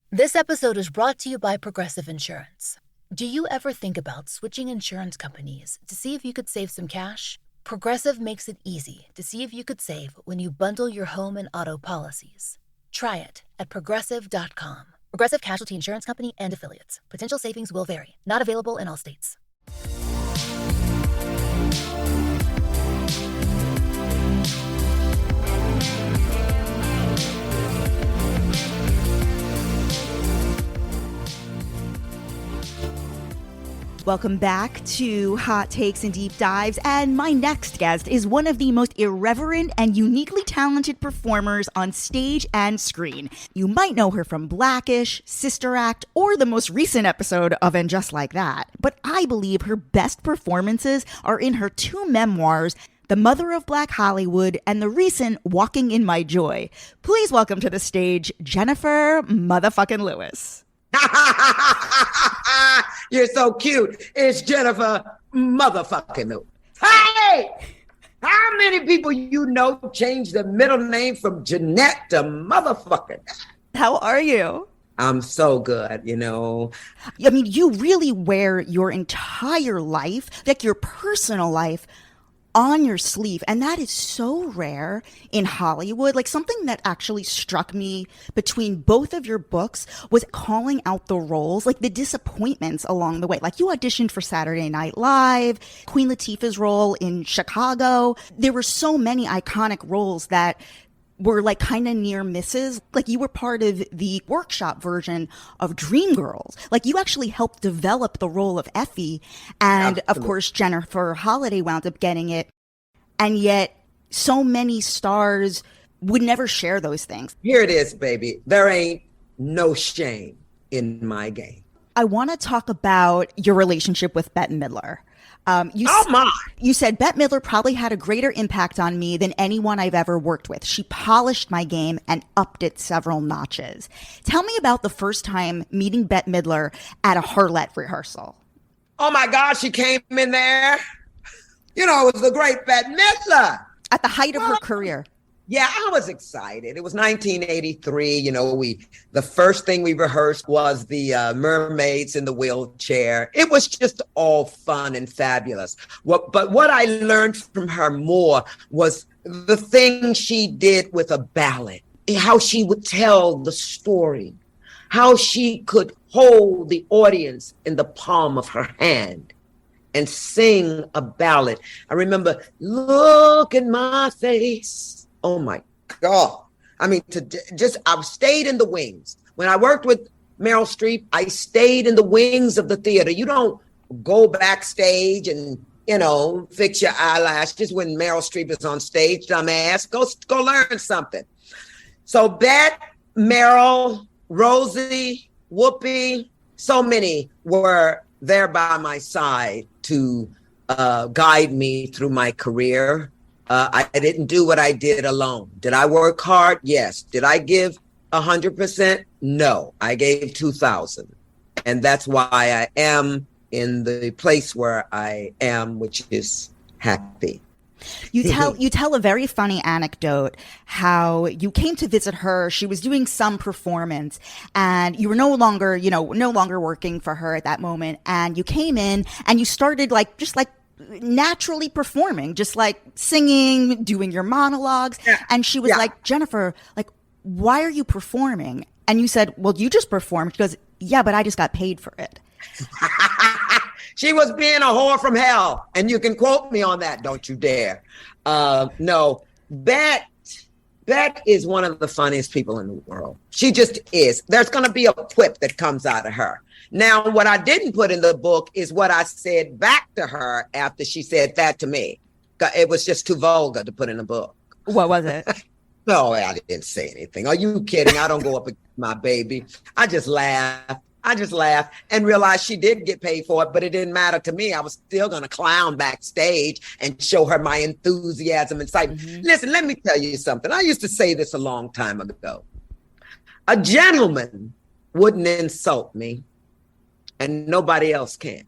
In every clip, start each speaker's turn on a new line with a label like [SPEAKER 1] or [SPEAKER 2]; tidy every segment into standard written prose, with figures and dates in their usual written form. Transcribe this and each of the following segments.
[SPEAKER 1] This episode is brought to you by Progressive Insurance. Do you ever think about switching insurance companies to see if you could save some cash? Progressive makes it easy to see if you could save when you bundle your home and auto policies. Try it at progressive.com. Progressive Casualty Insurance Company and Affiliates. Potential savings will vary. Not available in all states.
[SPEAKER 2] Welcome back to Hot Takes and Deep Dives, and my next guest is one of the most irreverent and uniquely talented performers on stage and screen. You might know her from Blackish, Sister Act, or the most recent episode of And Just Like That, but I believe her best performances are in her two memoirs, The Mother of Black Hollywood and the recent Walking in My Joy. Please welcome to the stage, JENIFER motherfucking Lewis.
[SPEAKER 3] You're so cute. It's JENIFER motherfucking Lewis. Hey! How many people you know changed the middle name from Jeanette to motherfucking?
[SPEAKER 2] How are you?
[SPEAKER 3] I'm so good, you know.
[SPEAKER 2] I mean, you really wear your entire life, like your personal life, on your sleeve. And that is so rare in Hollywood. Like, something that actually struck me between both of your books was calling out the roles, like the disappointments along the way. Like, you auditioned for Saturday Night Live, Queen Latifah's role in Chicago. There were so many iconic roles that were like kind of near misses. Like, you were part of the workshop version of Dreamgirls. Like, you actually helped develop the role of Effie. And Absolutely. Of course, Jennifer Holliday wound up getting it. And yet so many stars would never share those things.
[SPEAKER 3] Here it is, baby. There ain't no shame in my game.
[SPEAKER 2] I want to talk about your relationship with Bette Midler. You said Bette Midler probably had a greater impact on me than anyone I've ever worked with. She polished my game and upped it several notches. Tell me about the first time meeting Bette Midler at a Harlette rehearsal.
[SPEAKER 3] Oh my God, she came in there. You know, it was the great Bette Midler.
[SPEAKER 2] At the height of her career.
[SPEAKER 3] Yeah, I was excited. It was 1983. You know, the first thing we rehearsed was the mermaids in the wheelchair. It was just all fun and fabulous. But what I learned from her more was the thing she did with a ballad, how she would tell the story, how she could hold the audience in the palm of her hand and sing a ballad. I remember, look in my face. Oh my God. I mean, I've stayed in the wings. When I worked with Meryl Streep, I stayed in the wings of the theater. You don't go backstage and, you know, fix your eyelashes when Meryl Streep is on stage, dumbass. Go learn something. So Bette, Meryl, Rosie, Whoopi, so many were there by my side to guide me through my career. I didn't do what I did alone. Did I work hard? Yes. Did I give 100%? No, I gave 2,000. And that's why I am in the place where I am, which is happy.
[SPEAKER 2] You tell a very funny anecdote how you came to visit her. She was doing some performance and you were no longer working for her at that moment. And you came in and you started just naturally performing, just like singing, doing your monologues. Yeah. And she was like, JENIFER, like, why are you performing? And you said, well, you just performed. She goes, yeah, but I just got paid for it.
[SPEAKER 3] She was being a whore from hell. And you can quote me on that. Don't you dare. No, Bette is one of the funniest people in the world. She just is. There's going to be a quip that comes out of her. Now, what I didn't put in the book is what I said back to her after she said that to me. It was just too vulgar to put in a book.
[SPEAKER 2] What was it?
[SPEAKER 3] No, I didn't say anything. Are you kidding? I don't go up against my baby. I just laughed and realized she did get paid for it, but it didn't matter to me. I was still going to clown backstage and show her my enthusiasm and excitement. Mm-hmm. Listen, let me tell you something. I used to say this a long time ago. A gentleman wouldn't insult me and nobody else can.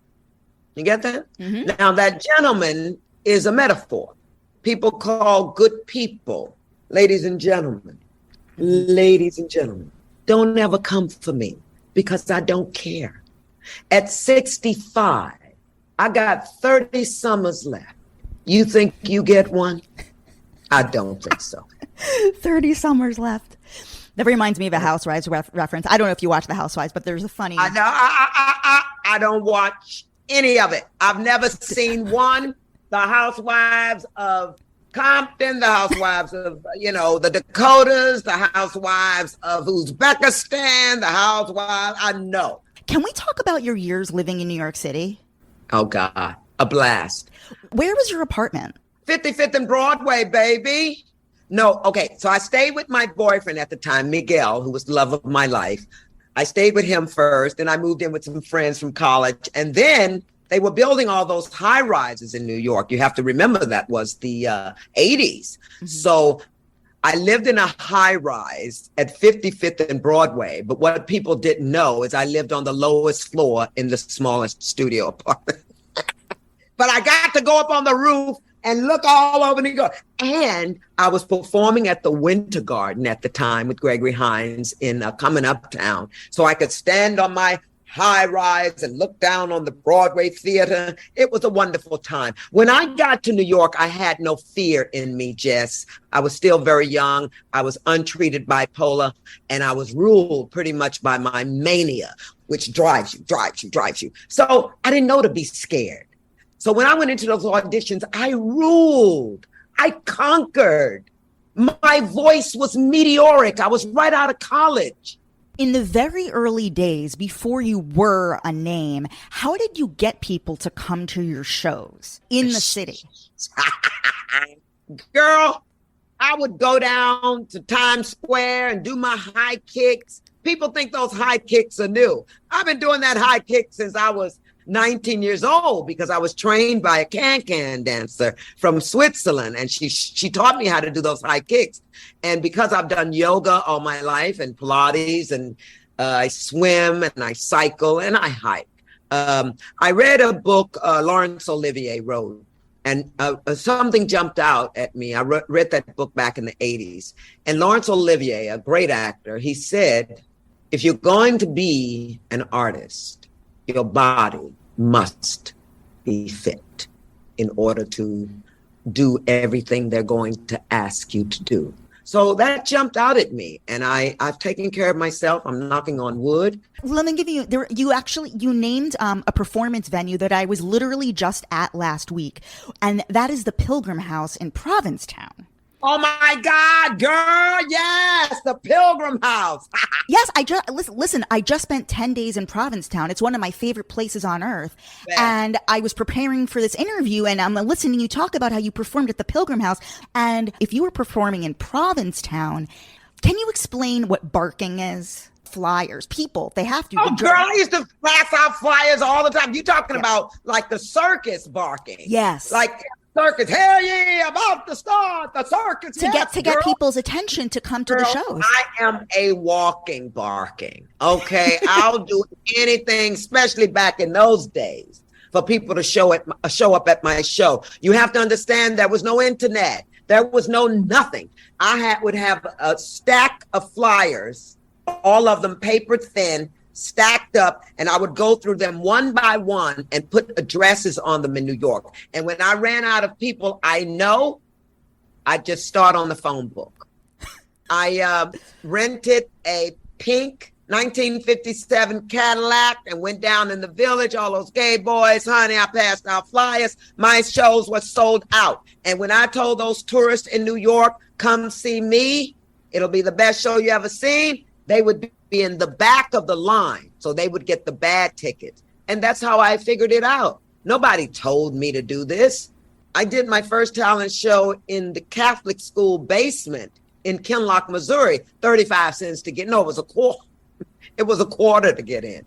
[SPEAKER 3] You get that? Mm-hmm. Now, that gentleman is a metaphor. People call good people, ladies and gentlemen, don't ever come for me because I don't care. At 65, I got 30 summers left. You think you get one? I don't think so.
[SPEAKER 2] 30 summers left. That reminds me of a Housewives reference. I don't know if you watch The Housewives, but there's a funny...
[SPEAKER 3] I don't watch any of it. I've never seen one. The Housewives of Compton, the Housewives of, the Dakotas, the Housewives of Uzbekistan, the Housewives. I know.
[SPEAKER 2] Can we talk about your years living in New York City?
[SPEAKER 3] Oh, God. A blast.
[SPEAKER 2] Where was your apartment?
[SPEAKER 3] 55th and Broadway, baby. No, okay. So I stayed with my boyfriend at the time, Miguel, who was the love of my life. I stayed with him first, then I moved in with some friends from college. And then they were building all those high rises in New York. You have to remember that was the 80s. Mm-hmm. So I lived in a high rise at 55th and Broadway. But what people didn't know is I lived on the lowest floor in the smallest studio apartment. But I got to go up on the roof and look all over New York. And I was performing at the Winter Garden at the time with Gregory Hines in Coming Uptown. So I could stand on my high rise and look down on the Broadway theater. It was a wonderful time. When I got to New York, I had no fear in me, Jess. I was still very young. I was untreated bipolar, and I was ruled pretty much by my mania, which drives you. So I didn't know to be scared. So when I went into those auditions, I ruled. I conquered. My voice was meteoric. I was right out of college.
[SPEAKER 2] In the very early days, before you were a name, how did you get people to come to your shows in the city?
[SPEAKER 3] Girl, I would go down to Times Square and do my high kicks. People think those high kicks are new. I've been doing that high kick since I was 19 years old because I was trained by a can-can dancer from Switzerland, and she taught me how to do those high kicks. And because I've done yoga all my life and Pilates, and I swim and I cycle and I hike. I read a book Laurence Olivier wrote, and something jumped out at me. I read that book back in the 80s. And Laurence Olivier, a great actor, he said, if you're going to be an artist, your body must be fit in order to do everything they're going to ask you to do. So that jumped out at me, and I've taken care of myself. I'm knocking on wood.
[SPEAKER 2] Let me give you, you named a performance venue that I was literally just at last week, and that is the Pilgrim House in Provincetown.
[SPEAKER 3] Oh my God, girl. Yes. The Pilgrim House.
[SPEAKER 2] Yes. I just spent 10 days in Provincetown. It's one of my favorite places on earth. Yeah. And I was preparing for this interview, and I'm listening you talk about how you performed at the Pilgrim House. And if you were performing in Provincetown, can you explain what barking is? Flyers, people, they have to.
[SPEAKER 3] Oh, girl, I used to pass out flyers all the time. You talking about like the circus barking?
[SPEAKER 2] Yes.
[SPEAKER 3] Like circus, hell yeah, about to start the circus.
[SPEAKER 2] To get people's attention to come to the shows.
[SPEAKER 3] I am a walking barking. Okay, I'll do anything, especially back in those days, for people to show up at my show. You have to understand there was no internet, there was no nothing. Would have a stack of flyers, all of them paper thin, stacked up, and I would go through them one by one and put addresses on them in New York. And when I ran out of people I just start on the phone book. I rented a pink 1957 Cadillac and went down in the Village, all those gay boys, honey, I passed out flyers. My shows were sold out. And when I told those tourists in New York, come see me, it'll be the best show you ever seen, they would be in the back of the line, so they would get the bad tickets. And that's how I figured it out. Nobody told me to do this. I did my first talent show in the Catholic school basement in Kinloch, Missouri, 35 cents to get. No, it was a quarter. It was a quarter to get in.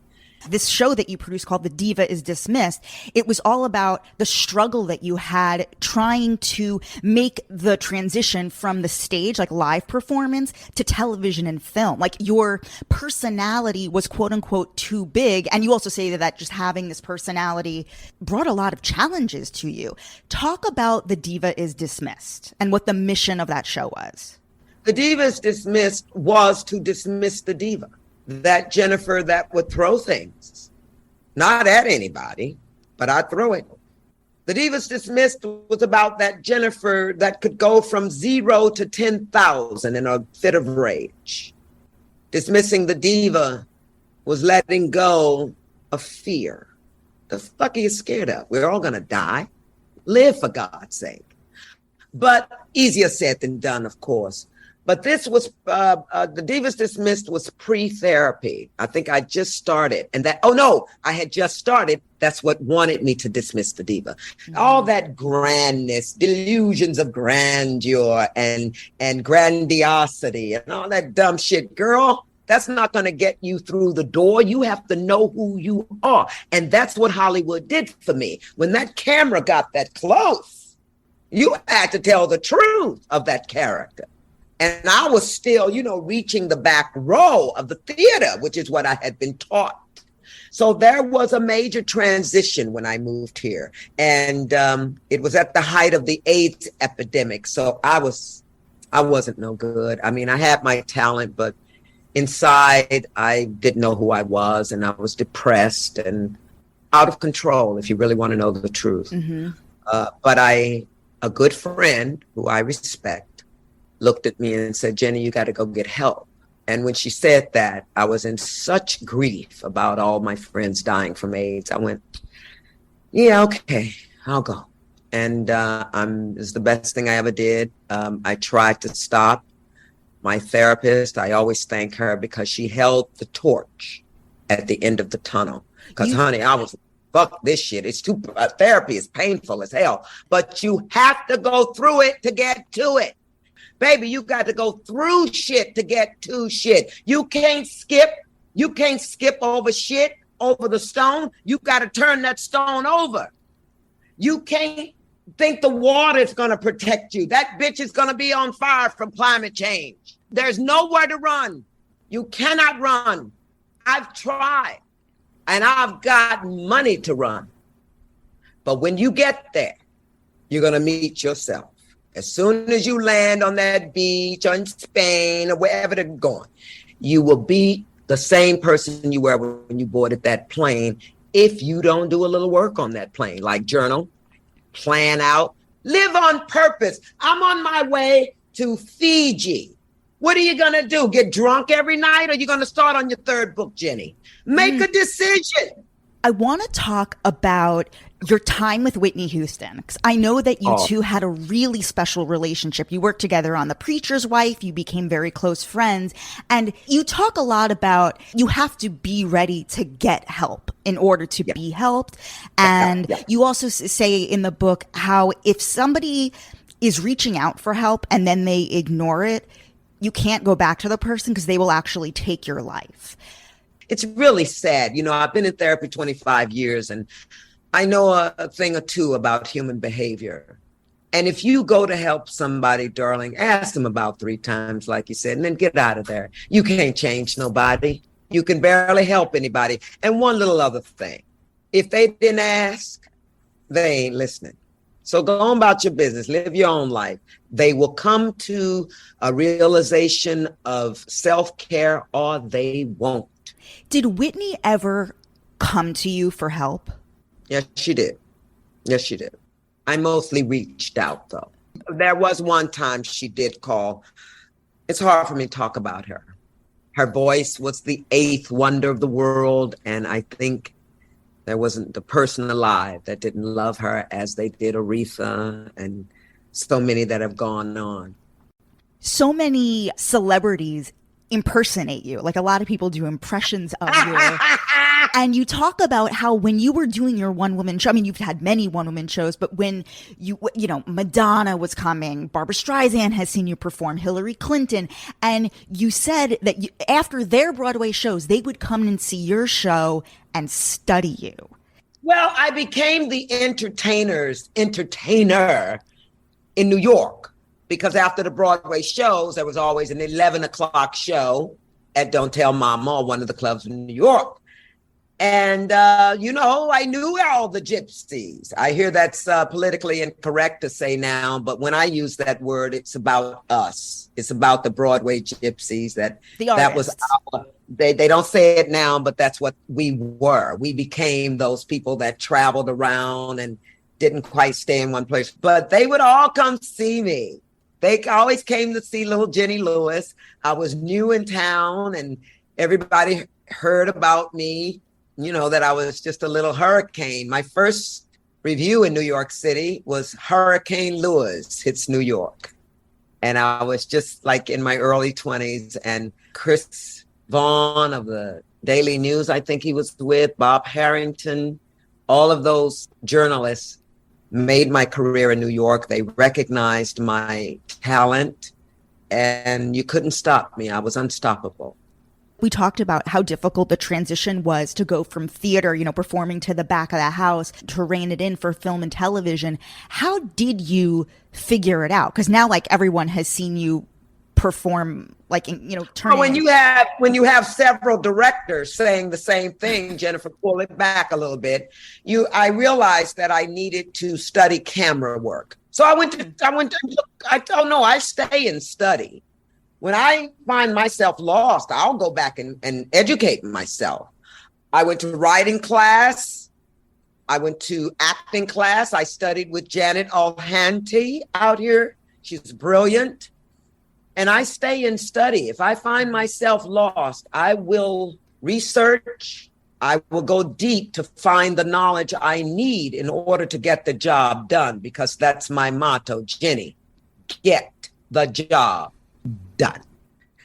[SPEAKER 2] This show that you produced called The Diva is Dismissed, it was all about the struggle that you had trying to make the transition from the stage, like live performance, to television and film. Like your personality was quote unquote too big. And you also say that just having this personality brought a lot of challenges to you. Talk about The Diva is Dismissed and what the mission of that show was.
[SPEAKER 3] The Diva is Dismissed was to dismiss the diva. that Jenifer that would throw things, not at anybody, but I'd throw it. The Divas Dismissed was about that Jenifer that could go from 0 to 10,000 in a fit of rage. Dismissing the diva was letting go of fear. The fuck are you scared of? We're all gonna die. Live, for God's sake. But easier said than done, of course. But this was, the Divas Dismissed was pre-therapy. I think I just started. And that, oh no, I had just started. That's what wanted me to dismiss the diva. Mm-hmm. All that grandness, delusions of grandeur and grandiosity and all that dumb shit. Girl, that's not going to get you through the door. You have to know who you are. And that's what Hollywood did for me. When that camera got that close, you had to tell the truth of that character. And I was still, reaching the back row of the theater, which is what I had been taught. So there was a major transition when I moved here. And it was at the height of the AIDS epidemic. So I wasn't no good. I mean, I had my talent, but inside I didn't know who I was. And I was depressed and out of control, if you really want to know the truth. Mm-hmm. But a good friend who I respect, looked at me and said, Jenny, you got to go get help. And when she said that, I was in such grief about all my friends dying from AIDS. I went, yeah, okay, I'll go. And it's the best thing I ever did. I tried to stop. My therapist, I always thank her because she held the torch at the end of the tunnel. Because, honey, I was, fuck this shit. It's therapy is painful as hell. But you have to go through it to get to it. Baby, you got to go through shit to get to shit. You can't skip over shit, over the stone. You got to turn that stone over. You can't think the water is going to protect you. That bitch is going to be on fire from climate change. There's nowhere to run. You cannot run. I've tried, and I've got money to run. But when you get there, you're going to meet yourself. As soon as you land on that beach or in Spain or wherever they're going, you will be the same person you were when you boarded that plane if you don't do a little work on that plane, like journal, plan out, live on purpose. I'm on my way to Fiji. What are you going to do? Get drunk every night? Or are you going to start on your third book, Jenny? Make a decision.
[SPEAKER 2] I want to talk about your time with Whitney Houston, because I know that you two had a really special relationship. You worked together on The Preacher's Wife. You became very close friends. And you talk a lot about you have to be ready to get help in order to be helped. And you also say in the book how if somebody is reaching out for help and then they ignore it, you can't go back to the person because they will actually take your life.
[SPEAKER 3] It's really sad. I've been in therapy 25 years and I know a thing or two about human behavior. And if you go to help somebody, darling, ask them about 3 times, like you said, and then get out of there. You can't change nobody. You can barely help anybody. And one little other thing, if they didn't ask, they ain't listening. So go on about your business, live your own life. They will come to a realization of self-care or they won't.
[SPEAKER 2] Did Whitney ever come to you for help?
[SPEAKER 3] Yes, she did. Yes, she did. I mostly reached out, though. There was one time she did call. It's hard for me to talk about her. Her voice was the 8th wonder of the world, and I think there wasn't the person alive that didn't love her as they did Aretha and so many that have gone on. So
[SPEAKER 2] many celebrities impersonate you. Like a lot of people do impressions of you. And you talk about how when you were doing your one-woman show, I mean, you've had many one-woman shows, but when Madonna was coming, Barbra Streisand has seen you perform, Hillary Clinton, and you said that after their Broadway shows, they would come and see your show and study you.
[SPEAKER 3] Well, I became the entertainer in New York, because after the Broadway shows, there was always an 11 o'clock show at Don't Tell Mama, one of the clubs in New York. And, I knew all the gypsies. I hear that's politically incorrect to say now, but when I use that word, it's about us. It's about the Broadway gypsies that was they don't say it now, but that's what we were. We became those people that traveled around and didn't quite stay in one place, but they would all come see me. They always came to see little Jenny Lewis. I was new in town and everybody heard about me, that I was just a little hurricane. My first review in New York City was Hurricane Lewis Hits New York. And I was just like in my early 20s, and Chris Vaughn of the Daily News, I think he was with, Bob Harrington, all of those journalists made my career in New York. They recognized my talent and you couldn't stop me. I was unstoppable.
[SPEAKER 2] We talked about how difficult the transition was to go from theater, performing to the back of the house, to rein it in for film and television. How did you figure it out? Because now, everyone has seen you perform, turn.
[SPEAKER 3] When you have several directors saying the same thing, Jennifer, pull it back a little bit. I realized that I needed to study camera work. So I stay and study. When I find myself lost, I'll go back and educate myself. I went to writing class. I went to acting class. I studied with Janet Alhanty out here. She's brilliant. And I stay and study. If I find myself lost, I will research. I will go deep to find the knowledge I need in order to get the job done, because that's my motto, Jenny, get the job done.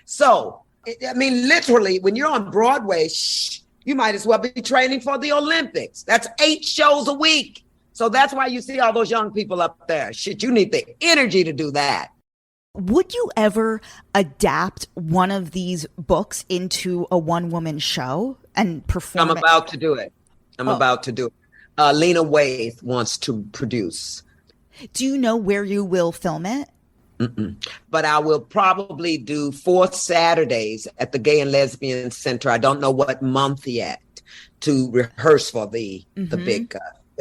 [SPEAKER 3] So, literally, when you're on Broadway, you might as well be training for the Olympics. That's 8 shows a week. So that's why you see all those young people up there. You need the energy to do that.
[SPEAKER 2] Would you ever adapt one of these books into a one-woman show and perform
[SPEAKER 3] I'm about to do it. About to do it. Lena Waithe wants to produce.
[SPEAKER 2] Do you know where you will film it?
[SPEAKER 3] But I will probably do 4 Saturdays at the Gay and Lesbian Center. I don't know what month yet, to rehearse for the big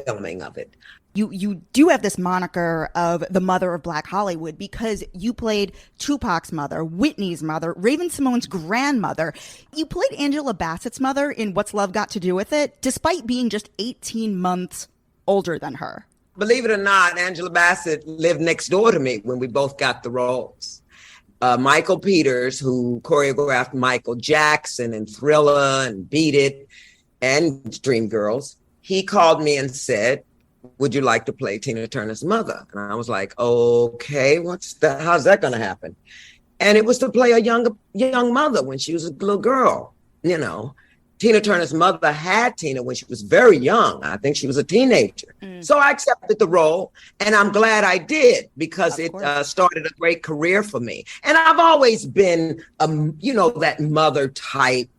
[SPEAKER 3] filming of it.
[SPEAKER 2] You do have this moniker of the mother of Black Hollywood because you played Tupac's mother, Whitney's mother, Raven-Symoné's grandmother. You played Angela Bassett's mother in What's Love Got to Do with It, despite being just 18 months older than her.
[SPEAKER 3] Believe it or not, Angela Bassett lived next door to me when we both got the roles. Michael Peters, who choreographed Michael Jackson and Thriller and Beat It and Dreamgirls, he called me and said, would you like to play Tina Turner's mother? And I was like, okay, how's that going to happen? And it was to play a young mother when she was a little girl, Tina Turner's mother had Tina when she was very young. I think she was a teenager. So I accepted the role, and I'm glad I did, because it started a great career for me. And I've always been, that mother type,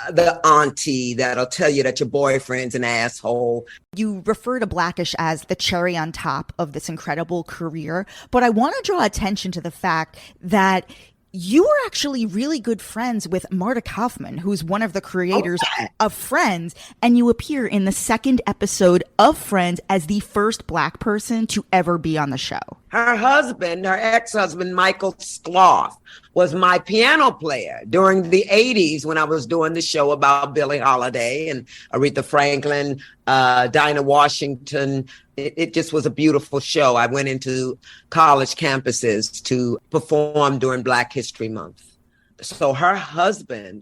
[SPEAKER 3] the auntie that'll tell you that your boyfriend's an asshole.
[SPEAKER 2] You refer to Blackish as the cherry on top of this incredible career, but I want to draw attention to the fact that you were actually really good friends with Marta Kaufman, who's one of the creators of Friends, and you appear in the 2nd episode of Friends as the first Black person to ever be on the show.
[SPEAKER 3] Her ex-husband, Michael Skloff, was my piano player during the 80s when I was doing the show about Billie Holiday and Aretha Franklin, Dinah Washington. It just was a beautiful show. I went into college campuses to perform during Black History Month. So her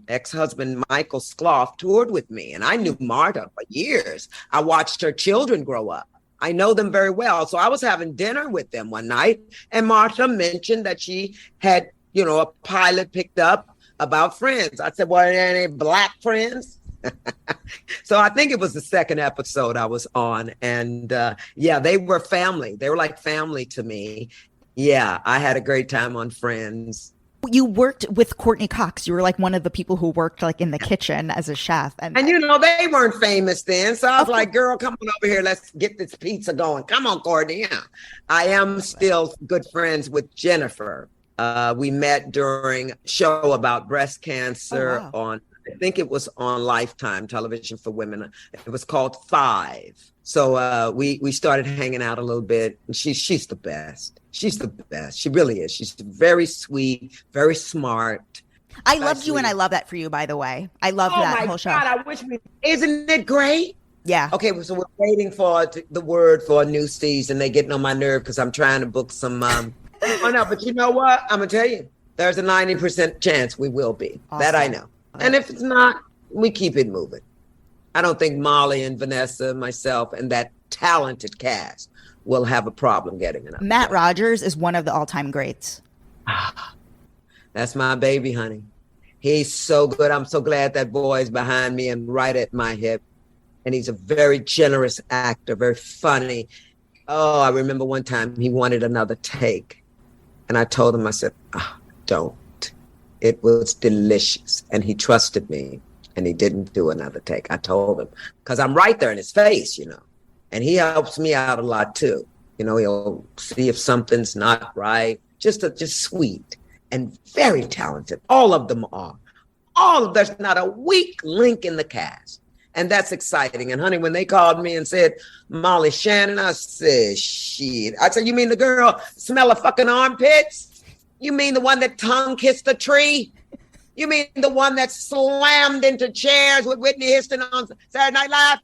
[SPEAKER 3] ex-husband, Michael Skloff, toured with me, and I knew Marta for years. I watched her children grow up. I know them very well. So I was having dinner with them one night, and Marta mentioned that she had, a pilot picked up about Friends. I said, well, are there any Black friends? So I think it was the 2nd episode I was on. And they were family. They were like family to me. Yeah, I had a great time on Friends.
[SPEAKER 2] You worked with Courtney Cox. You were like one of the people who worked in the kitchen as a chef. And
[SPEAKER 3] they weren't famous then. So I was like, girl, come on over here. Let's get this pizza going. Come on, Courtney. Yeah. I am still good friends with Jennifer. We met during a show about breast cancer on I think it was on Lifetime television for women. It was called Five. So we started hanging out a little bit, and she's the best. She's the best. She really is. She's very sweet, very smart.
[SPEAKER 2] I loved you, and I love that for you, by the way. I love that whole show.
[SPEAKER 3] Oh my God, I wish isn't it great?
[SPEAKER 2] Yeah.
[SPEAKER 3] Okay, so we're waiting for the word for a new season. They're getting on my nerve because I'm trying to book some. Oh no, but you know what? I'm gonna tell you, there's a 90% chance we will be. Awesome. That I know. And if it's not, we keep it moving. I don't think Molly and Vanessa, myself, and that talented cast will have a problem getting it.
[SPEAKER 2] Matt Rogers is one of the all-time greats.
[SPEAKER 3] That's my baby, honey. He's so good. I'm so glad that boy's behind me and right at my hip. And he's a very generous actor, very funny. Oh, I remember one time he wanted another take. And I told him, I said, don't. It was delicious. And he trusted me. And he didn't do another take. I told him, because I'm right there in his face, you know. And he helps me out a lot too. You know, he'll see if something's not right. Just sweet and very talented. All of them are. There's not a weak link in the cast. And that's exciting. And honey, when they called me and said, Molly Shannon, I said, shit. I said, you mean the girl smell of fucking armpits? You mean the one that tongue kissed the tree? You mean the one that slammed into chairs with Whitney Houston on Saturday Night Live?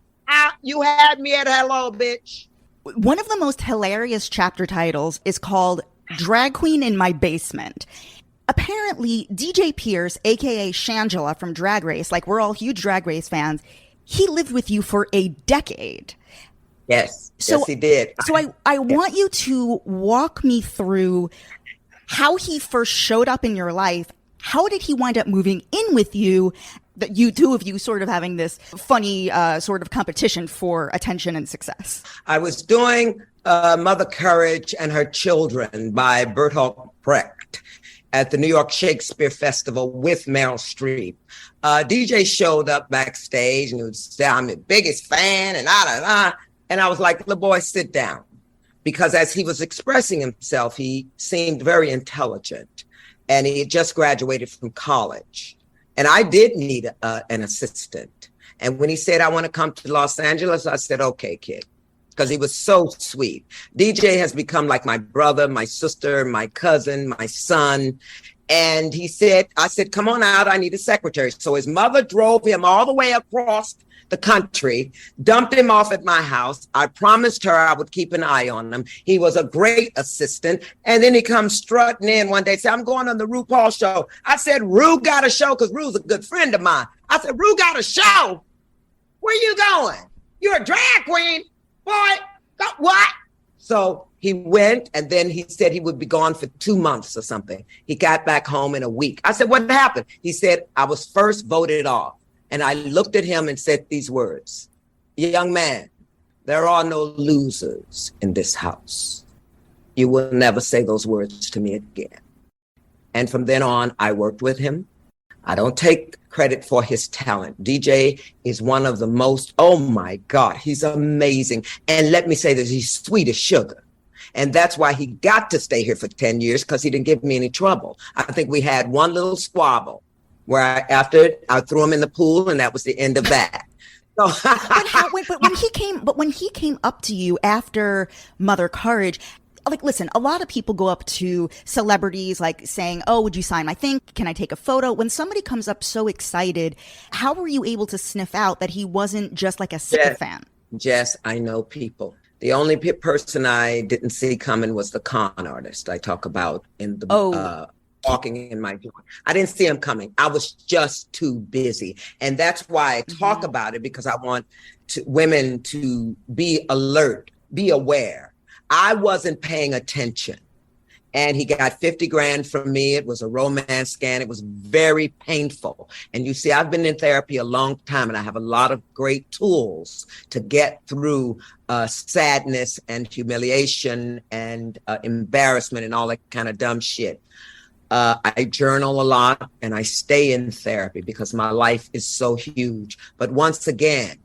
[SPEAKER 3] You had me at hello, bitch.
[SPEAKER 2] One of the most hilarious chapter titles is called Drag Queen in My Basement. Apparently, DJ Pierce, a.k.a. Shangela from Drag Race, like we're all huge Drag Race fans, he lived with you for a decade.
[SPEAKER 3] Yes, yes, he did.
[SPEAKER 2] So I want you to walk me through how he first showed up in your life. How did he wind up moving in with you? That you two of you sort of having this funny sort of competition for attention and success.
[SPEAKER 3] I was doing Mother Courage and Her Children by Bertolt Brecht at the New York Shakespeare Festival with Meryl Streep. DJ showed up backstage and he would say, I'm the biggest fan and and I was like, little boy, sit down. Because as he was expressing himself, he seemed very intelligent and he had just graduated from college. And I did need an assistant. And when he said, I want to come to Los Angeles, I said, okay, kid, because he was so sweet. DJ has become like my brother, my sister, my cousin, my son. And I said, come on out. I need a secretary. So his mother drove him all the way across the country, dumped him off at my house. I promised her I would keep an eye on him. He was a great assistant. And then he comes strutting in one day, say, I'm going on the RuPaul show. I said, Ru got a show, because Ru's a good friend of mine. I said, Ru got a show? Where you going? You're a drag queen? Boy, what? So he went, and then he said he would be gone for 2 months or something. He got back home in a week. I said, what happened? He said, I was first voted off. And I looked at him and said these words, young man, there are no losers in this house. You will never say those words to me again. And from then on, I worked with him. I don't take credit for his talent. DJ is one of the most, oh my God, he's amazing. And let me say this, he's sweet as sugar. And that's why he got to stay here for 10 years, because he didn't give me any trouble. I think we had one little squabble where I threw him in the pool, and that was the end of that. So
[SPEAKER 2] but when he came up to you after Mother Courage, like, listen, a lot of people go up to celebrities like saying, oh, would you sign my thing? Can I take a photo? When somebody comes up so excited, how were you able to sniff out that he wasn't just like a sycophant?
[SPEAKER 3] Jess, I know people. The only person I didn't see coming was the con artist I talk about in the walking in my joint. I didn't see him coming. I was just too busy. And that's why I talk about it, because I want women to be alert, be aware. I wasn't paying attention. And he got 50 grand from me. It was a romance scan. It was very painful. And you see, I've been in therapy a long time, and I have a lot of great tools to get through sadness and humiliation and embarrassment and all that kind of dumb shit. I journal a lot, and I stay in therapy because my life is so huge. But once again,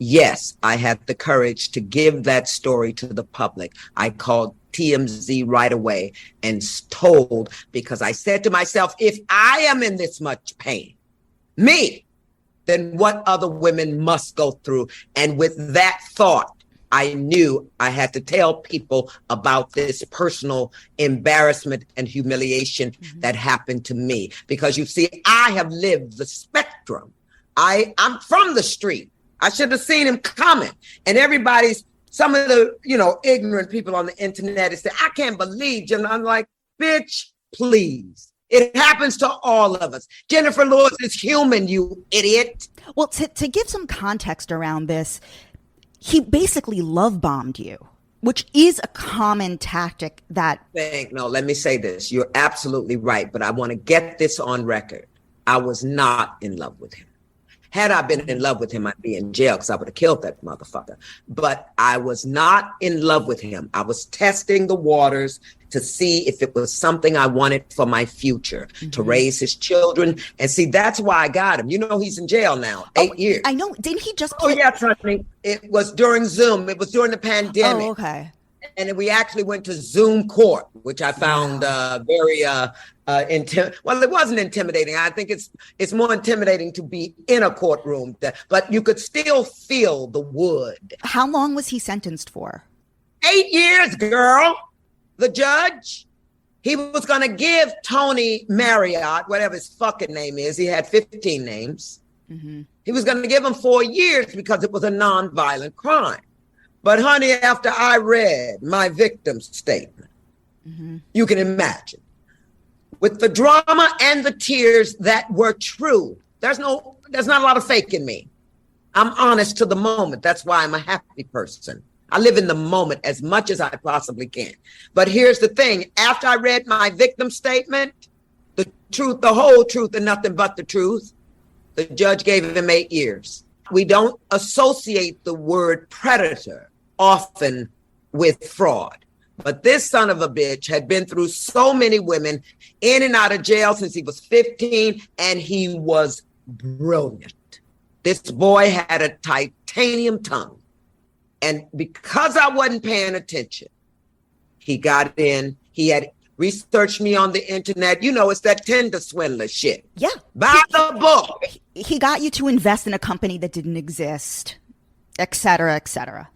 [SPEAKER 3] yes, I had the courage to give that story to the public. I called TMZ right away and told, because I said to myself, if I am in this much pain, me, then what other women must go through. And with that thought, I knew I had to tell people about this personal embarrassment and humiliation that happened to me. Because you see, I have lived the spectrum. I'm from the street. I should have seen him coming. And some of the, ignorant people on the internet say, I can't believe, Jim. I'm like, bitch, please. It happens to all of us. Jenifer Lewis is human, you idiot.
[SPEAKER 2] Well, to give some context around this, he basically love bombed you, which is a common tactic that...
[SPEAKER 3] No, let me say this. You're absolutely right, but I want to get this on record. I was not in love with him. Had I been in love with him, I'd be in jail because I would have killed that motherfucker. But I was not in love with him. I was testing the waters to see if it was something I wanted for my future, to raise his children. And see, that's why I got him. He's in jail now, 8 years.
[SPEAKER 2] I know. Didn't he just...
[SPEAKER 3] Oh, yeah, honey. It was during Zoom. It was during the pandemic.
[SPEAKER 2] Oh, okay.
[SPEAKER 3] And then we actually went to Zoom court, which I found very well, it wasn't intimidating. I think it's more intimidating to be in a courtroom, but you could still feel the wood.
[SPEAKER 2] How long was he sentenced for?
[SPEAKER 3] 8 years, girl. The judge, he was going to give Tony Marriott, whatever his fucking name is, he had 15 names. He was going to give him 4 years because it was a nonviolent crime. But honey, after I read my victim's statement, you can imagine, with the drama and the tears that were true, there's not a lot of fake in me. I'm honest to the moment. That's why I'm a happy person. I live in the moment as much as I possibly can. But here's the thing. After I read my victim statement, the truth, the whole truth, and nothing but the truth, the judge gave him 8 years. We don't associate the word predator often with fraud. But this son of a bitch had been through so many women in and out of jail since he was 15, and he was brilliant. This boy had a titanium tongue. And because I wasn't paying attention, he got in. He had researched me on the internet. It's that Tinder swindler shit.
[SPEAKER 2] Yeah.
[SPEAKER 3] Buy the book.
[SPEAKER 2] He got you to invest in a company that didn't exist, et cetera, et cetera.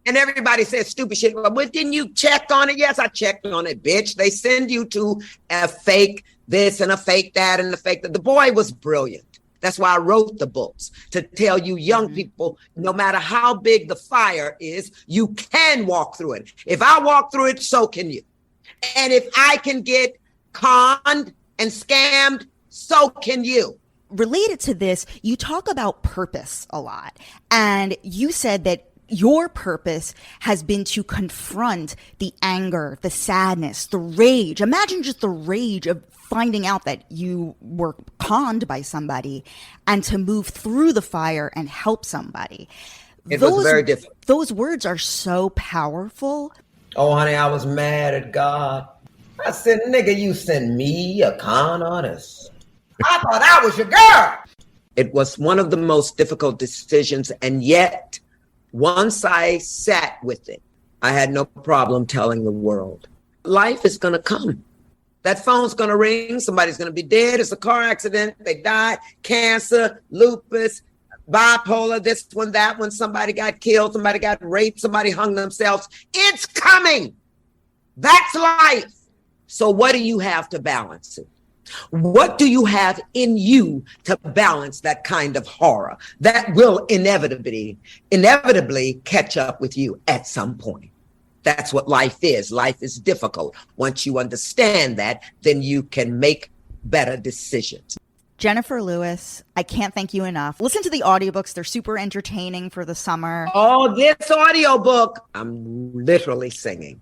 [SPEAKER 3] And everybody says stupid shit. Well, didn't you check on it? Yes, I checked on it, bitch. They send you to a fake this and a fake that and a fake that. The boy was brilliant. That's why I wrote the books, to tell you young people, no matter how big the fire is, you can walk through it. If I walk through it, so can you. And if I can get conned and scammed, so can you.
[SPEAKER 2] Related to this, you talk about purpose a lot. And you said that your purpose has been to confront the anger, the sadness, the rage. Imagine just the rage of finding out that you were conned by somebody, and to move through the fire and help somebody.
[SPEAKER 3] It was very difficult.
[SPEAKER 2] Those words are so powerful.
[SPEAKER 3] Oh, honey, I was mad at God. I said, nigga, you send me a con artist. I thought I was your girl. It was one of the most difficult decisions, and yet, once I sat with it, I had no problem telling the world. Life is going to come. That phone's going to ring. Somebody's going to be dead. It's a car accident. They died. Cancer, lupus, bipolar, this one, that one. Somebody got killed. Somebody got raped. Somebody hung themselves. It's coming. That's life. So what do you have to balance it? What do you have in you to balance that kind of horror that will inevitably catch up with you at some point? That's what life is. Life is difficult. Once you understand that, then you can make better decisions.
[SPEAKER 2] Jenifer Lewis, I can't thank you enough. Listen to the audiobooks. They're super entertaining for the summer.
[SPEAKER 3] Oh, this audiobook, I'm literally singing.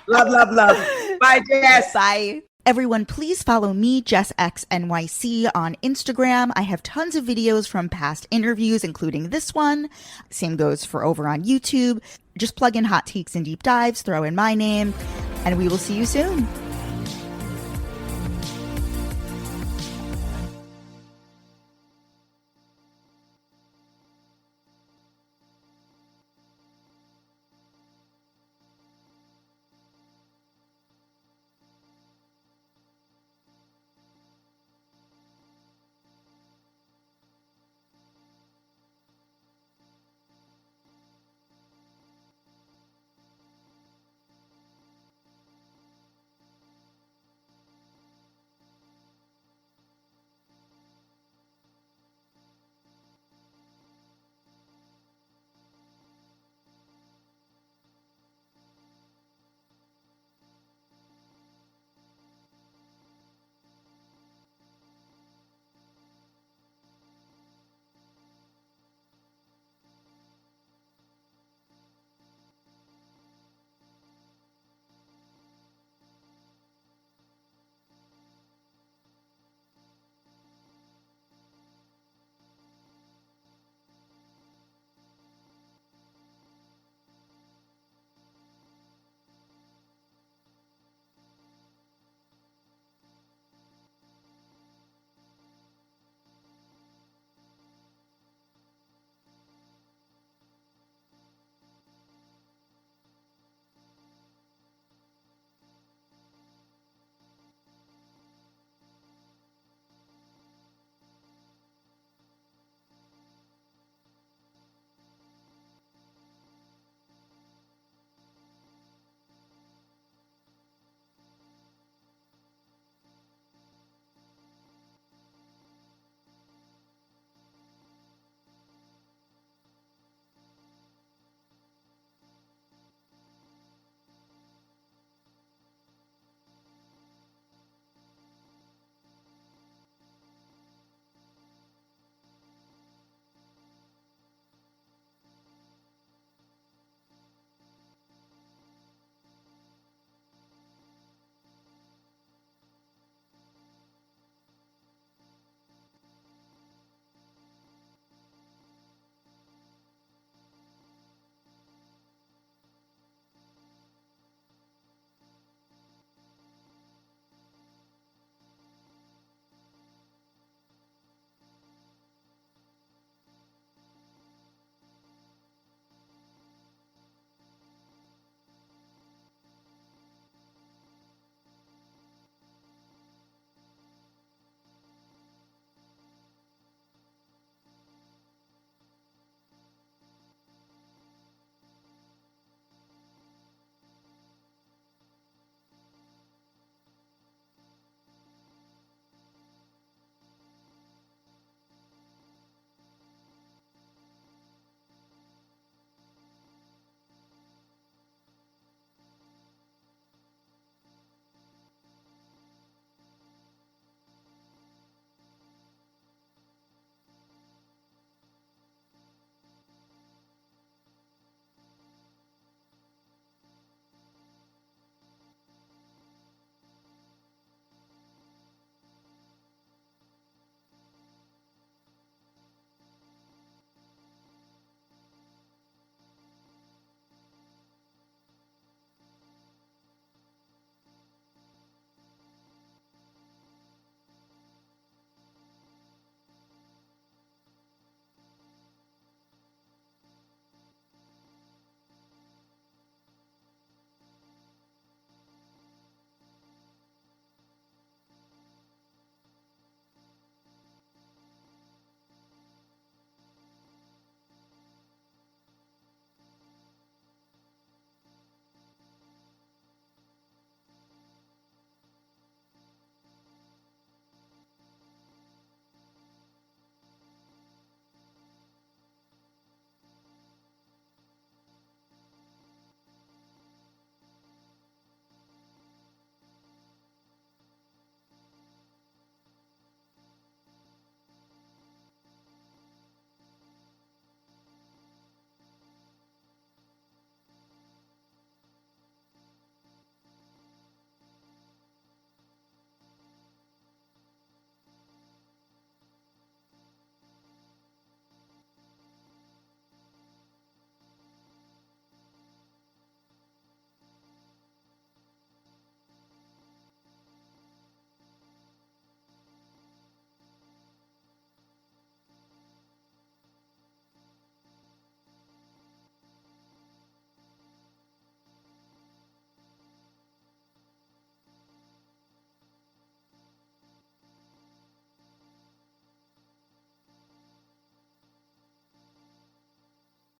[SPEAKER 3] Love, love, love. Bye, Jess.
[SPEAKER 2] Bye. Everyone, please follow me, Jess X NYC, on Instagram. I have tons of videos from past interviews, including this one. Same goes for over on YouTube. Just plug in Hot Takes and Deep Dives, throw in my name, and we will see you soon.